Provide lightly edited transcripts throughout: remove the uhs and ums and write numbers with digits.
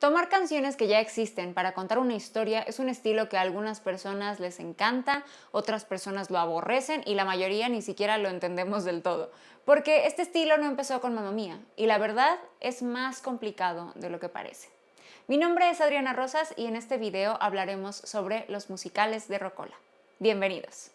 Tomar canciones que ya existen para contar una historia es un estilo que a algunas personas les encanta, otras personas lo aborrecen y la mayoría ni siquiera lo entendemos del todo. Porque este estilo no empezó con Mamma Mía y la verdad es más complicado de lo que parece. Mi nombre es Adriana Rosas y en este video hablaremos sobre los musicales de Rocola. Bienvenidos.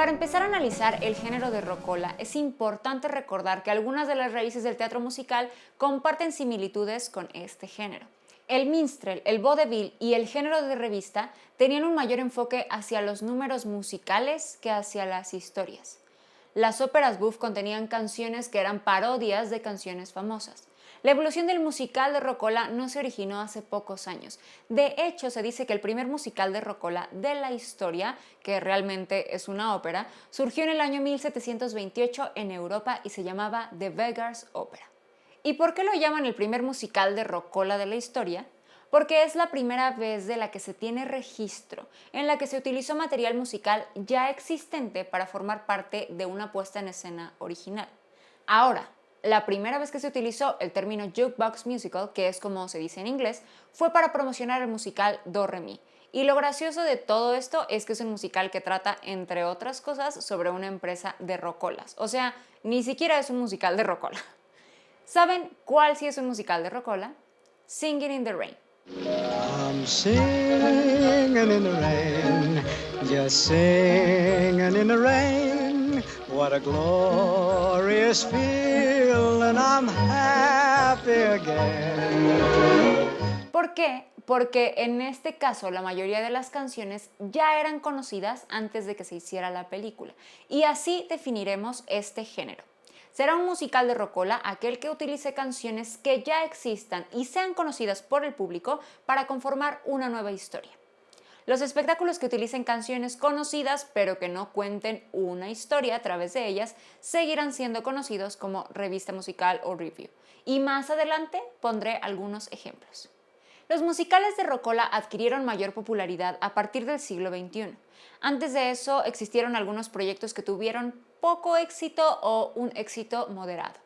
Para empezar a analizar el género de rocola, es importante recordar que algunas de las raíces del teatro musical comparten similitudes con este género. El minstrel, el vaudeville y el género de revista tenían un mayor enfoque hacia los números musicales que hacia las historias. Las óperas buff contenían canciones que eran parodias de canciones famosas. La evolución del musical de Rocola no se originó hace pocos años. De hecho, se dice que el primer musical de Rocola de la historia, que realmente es una ópera, surgió en el año 1728 en Europa y se llamaba The Beggar's Opera. ¿Y por qué lo llaman el primer musical de Rocola de la historia? Porque es la primera vez de la que se tiene registro en la que se utilizó material musical ya existente para formar parte de una puesta en escena original. Ahora, la primera vez que se utilizó el término jukebox musical, que es como se dice en inglés, fue para promocionar el musical Do Re Mi. Y lo gracioso de todo esto es que es un musical que trata, entre otras cosas, sobre una empresa de rocolas. O sea, ni siquiera es un musical de rocola. ¿Saben cuál sí es un musical de rocola? Singing in the Rain. I'm singing in the rain, just singing in the rain. What a glorious feeling, I'm happy again. ¿Por qué? Porque en este caso la mayoría de las canciones ya eran conocidas antes de que se hiciera la película. Y así definiremos este género. Será un musical de rocola aquel que utilice canciones que ya existan y sean conocidas por el público para conformar una nueva historia. Los espectáculos que utilicen canciones conocidas pero que no cuenten una historia a través de ellas seguirán siendo conocidos como revista musical o review. Y más adelante pondré algunos ejemplos. Los musicales de Rocola adquirieron mayor popularidad a partir del siglo XXI. Antes de eso existieron algunos proyectos que tuvieron poco éxito o un éxito moderado.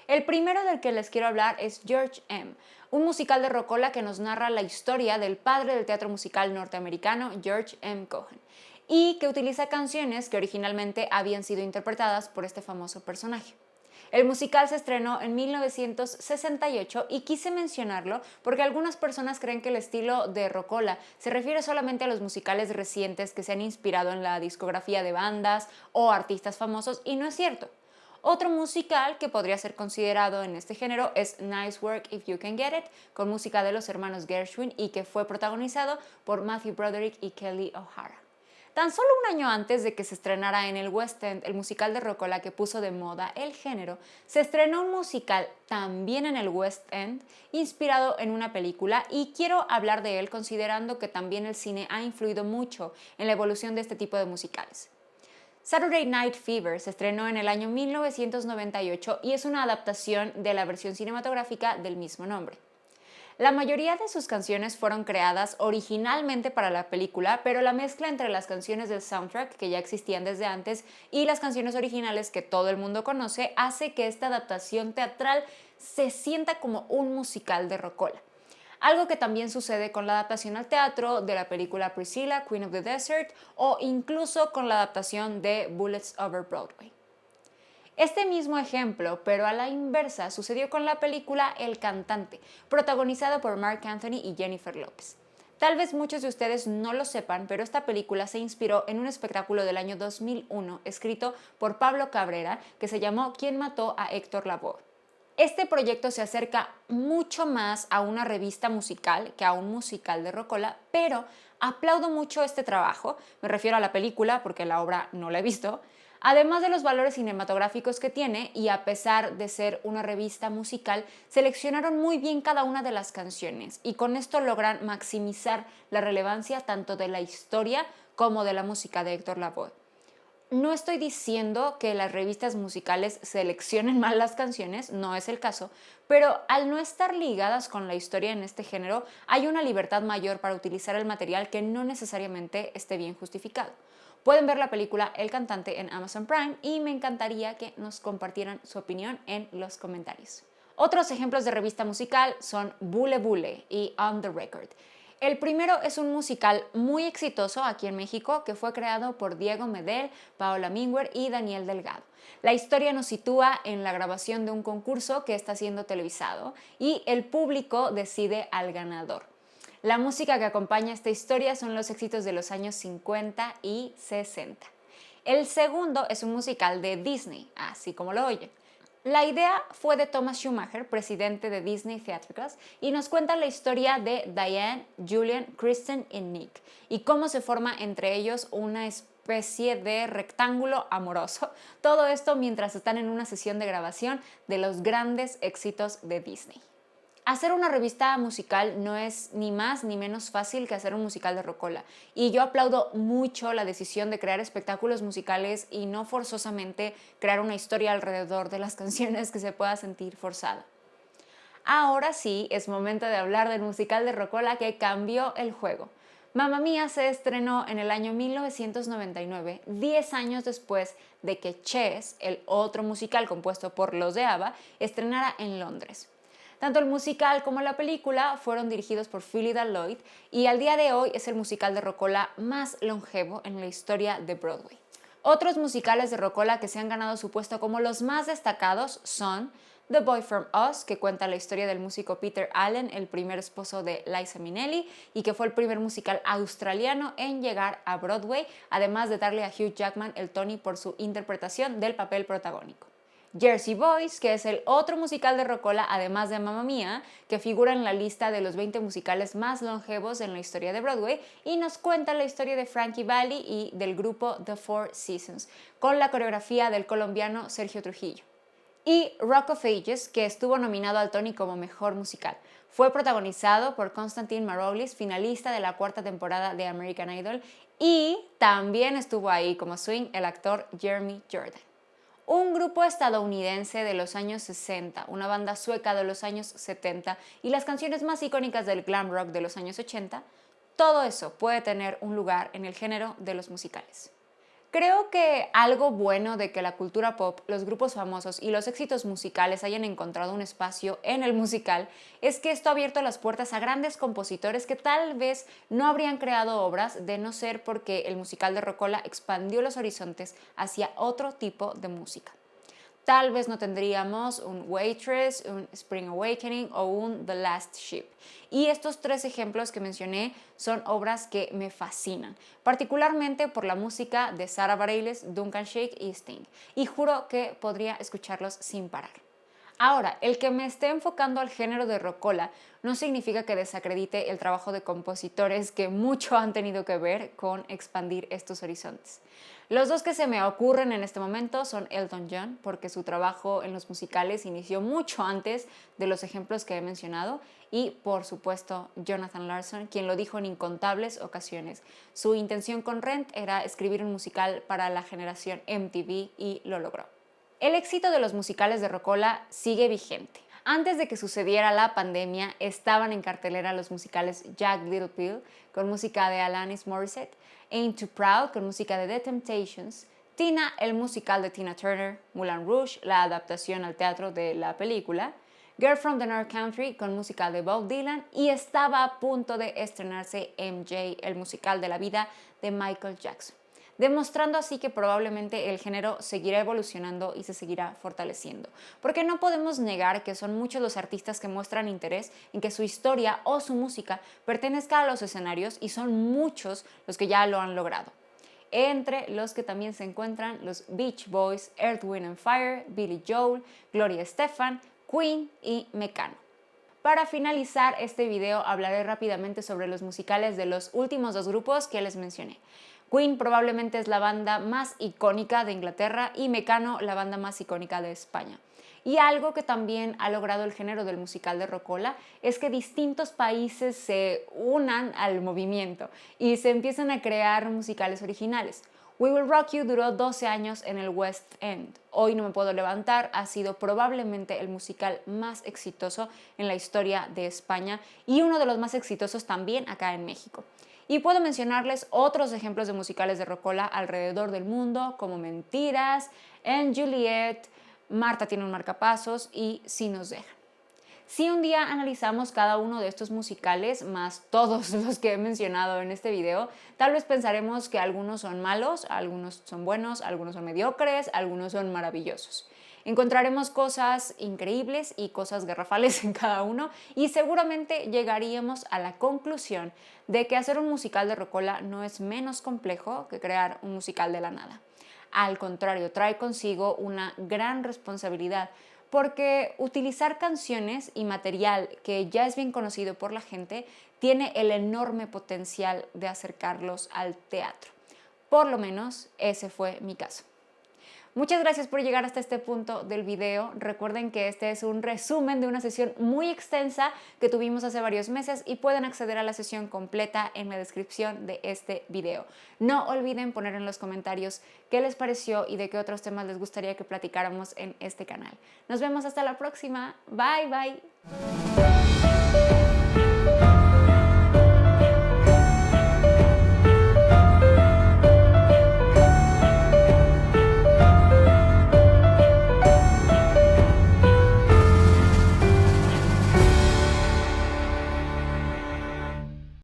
El primero del que les quiero hablar es George M., un musical de Rocola que nos narra la historia del padre del teatro musical norteamericano George M. Cohan y que utiliza canciones que originalmente habían sido interpretadas por este famoso personaje. El musical se estrenó en 1968 y quise mencionarlo porque algunas personas creen que el estilo de Rocola se refiere solamente a los musicales recientes que se han inspirado en la discografía de bandas o artistas famosos y no es cierto. Otro musical que podría ser considerado en este género es Nice Work If You Can Get It, con música de los hermanos Gershwin y que fue protagonizado por Matthew Broderick y Kelly O'Hara. Tan solo un año antes de que se estrenara en el West End el musical de Rocola que puso de moda el género, se estrenó un musical también en el West End, inspirado en una película, y quiero hablar de él considerando que también el cine ha influido mucho en la evolución de este tipo de musicales. Saturday Night Fever se estrenó en el año 1998 y es una adaptación de la versión cinematográfica del mismo nombre. La mayoría de sus canciones fueron creadas originalmente para la película, pero la mezcla entre las canciones del soundtrack, que ya existían desde antes, y las canciones originales que todo el mundo conoce, hace que esta adaptación teatral se sienta como un musical de Rocola. Algo que también sucede con la adaptación al teatro de la película Priscilla, Queen of the Desert, o incluso con la adaptación de Bullets Over Broadway. Este mismo ejemplo, pero a la inversa, sucedió con la película El Cantante, protagonizada por Marc Anthony y Jennifer Lopez. Tal vez muchos de ustedes no lo sepan, pero esta película se inspiró en un espectáculo del año 2001 escrito por Pablo Cabrera que se llamó ¿Quién mató a Héctor Lavoe? Este proyecto se acerca mucho más a una revista musical que a un musical de Rocola, pero aplaudo mucho este trabajo, me refiero a la película porque la obra no la he visto, además de los valores cinematográficos que tiene y a pesar de ser una revista musical, seleccionaron muy bien cada una de las canciones y con esto logran maximizar la relevancia tanto de la historia como de la música de Héctor Lavoe. No estoy diciendo que las revistas musicales seleccionen mal las canciones, no es el caso, pero al no estar ligadas con la historia en este género, hay una libertad mayor para utilizar el material que no necesariamente esté bien justificado. Pueden ver la película El Cantante en Amazon Prime y me encantaría que nos compartieran su opinión en los comentarios. Otros ejemplos de revista musical son Bule Bule y On the Record. El primero es un musical muy exitoso aquí en México que fue creado por Diego Medel, Paola Minguer y Daniel Delgado. La historia nos sitúa en la grabación de un concurso que está siendo televisado y el público decide al ganador. La música que acompaña esta historia son los éxitos de los años 50 y 60. El segundo es un musical de Disney, así como lo oyen. La idea fue de Thomas Schumacher, presidente de Disney Theatricals, y nos cuenta la historia de Diane, Julian, Kristen y Nick, y cómo se forma entre ellos una especie de rectángulo amoroso. Todo esto mientras están en una sesión de grabación de los grandes éxitos de Disney. Hacer una revista musical no es ni más ni menos fácil que hacer un musical de Rocola, y yo aplaudo mucho la decisión de crear espectáculos musicales y no forzosamente crear una historia alrededor de las canciones que se pueda sentir forzada. Ahora sí, es momento de hablar del musical de Rocola que cambió el juego. Mamma Mía se estrenó en el año 1999, 10 años después de que Chess, el otro musical compuesto por los de ABBA, estrenara en Londres. Tanto el musical como la película fueron dirigidos por Philida Lloyd y al día de hoy es el musical de Rocola más longevo en la historia de Broadway. Otros musicales de Rocola que se han ganado su puesto como los más destacados son The Boy From Us, que cuenta la historia del músico Peter Allen, el primer esposo de Liza Minnelli, y que fue el primer musical australiano en llegar a Broadway, además de darle a Hugh Jackman el Tony por su interpretación del papel protagónico. Jersey Boys, que es el otro musical de Rocola, además de Mamma Mía, que figura en la lista de los 20 musicales más longevos en la historia de Broadway y nos cuenta la historia de Frankie Valli y del grupo The Four Seasons, con la coreografía del colombiano Sergio Trujillo. Y Rock of Ages, que estuvo nominado al Tony como Mejor Musical. Fue protagonizado por Constantine Maroulis, finalista de la 4ª temporada de American Idol, y también estuvo ahí como swing el actor Jeremy Jordan. Un grupo estadounidense de los años 60, una banda sueca de los años 70 y las canciones más icónicas del glam rock de los años 80, todo eso puede tener un lugar en el género de los musicales. Creo que algo bueno de que la cultura pop, los grupos famosos y los éxitos musicales hayan encontrado un espacio en el musical es que esto ha abierto las puertas a grandes compositores que tal vez no habrían creado obras de no ser porque el musical de Rocola expandió los horizontes hacia otro tipo de música. Tal vez no tendríamos un Waitress, un Spring Awakening o un The Last Ship. Y estos 3 ejemplos que mencioné son obras que me fascinan, particularmente por la música de Sara Bareilles, Duncan Sheik y Sting. Y juro que podría escucharlos sin parar. Ahora, el que me esté enfocando al género de Rocola no significa que desacredite el trabajo de compositores que mucho han tenido que ver con expandir estos horizontes. Los 2 que se me ocurren en este momento son Elton John, porque su trabajo en los musicales inició mucho antes de los ejemplos que he mencionado, y por supuesto Jonathan Larson, quien lo dijo en incontables ocasiones. Su intención con Rent era escribir un musical para la generación MTV y lo logró. El éxito de los musicales de Rocola sigue vigente. Antes de que sucediera la pandemia, estaban en cartelera los musicales Jagged Little Pill, con música de Alanis Morissette, Ain't Too Proud, con música de The Temptations, Tina, el musical de Tina Turner, Moulin Rouge, la adaptación al teatro de la película, Girl from the North Country, con música de Bob Dylan, y estaba a punto de estrenarse MJ, el musical de la vida de Michael Jackson, demostrando así que probablemente el género seguirá evolucionando y se seguirá fortaleciendo. Porque no podemos negar que son muchos los artistas que muestran interés en que su historia o su música pertenezca a los escenarios y son muchos los que ya lo han logrado. Entre los que también se encuentran los Beach Boys, Earth, Wind and Fire, Billy Joel, Gloria Estefan, Queen y Mecano. Para finalizar este video hablaré rápidamente sobre los musicales de los últimos 2 grupos que les mencioné. Queen probablemente es la banda más icónica de Inglaterra y Mecano la banda más icónica de España. Y algo que también ha logrado el género del musical de Rocola es que distintos países se unan al movimiento y se empiezan a crear musicales originales. We Will Rock You duró 12 años en el West End. Hoy No Me Puedo Levantar ha sido probablemente el musical más exitoso en la historia de España y uno de los más exitosos también acá en México. Y puedo mencionarles otros ejemplos de musicales de Rocola alrededor del mundo, como Mentiras, En Juliet, Marta tiene un marcapasos y Si nos dejan. Si un día analizamos cada uno de estos musicales, más todos los que he mencionado en este video, tal vez pensaremos que algunos son malos, algunos son buenos, algunos son mediocres, algunos son maravillosos. Encontraremos cosas increíbles y cosas garrafales en cada uno y seguramente llegaríamos a la conclusión de que hacer un musical de Rocola no es menos complejo que crear un musical de la nada. Al contrario, trae consigo una gran responsabilidad, porque utilizar canciones y material que ya es bien conocido por la gente tiene el enorme potencial de acercarlos al teatro. Por lo menos ese fue mi caso. Muchas gracias por llegar hasta este punto del video. Recuerden que este es un resumen de una sesión muy extensa que tuvimos hace varios meses y pueden acceder a la sesión completa en la descripción de este video. No olviden poner en los comentarios qué les pareció y de qué otros temas les gustaría que platicáramos en este canal. Nos vemos hasta la próxima. Bye, bye.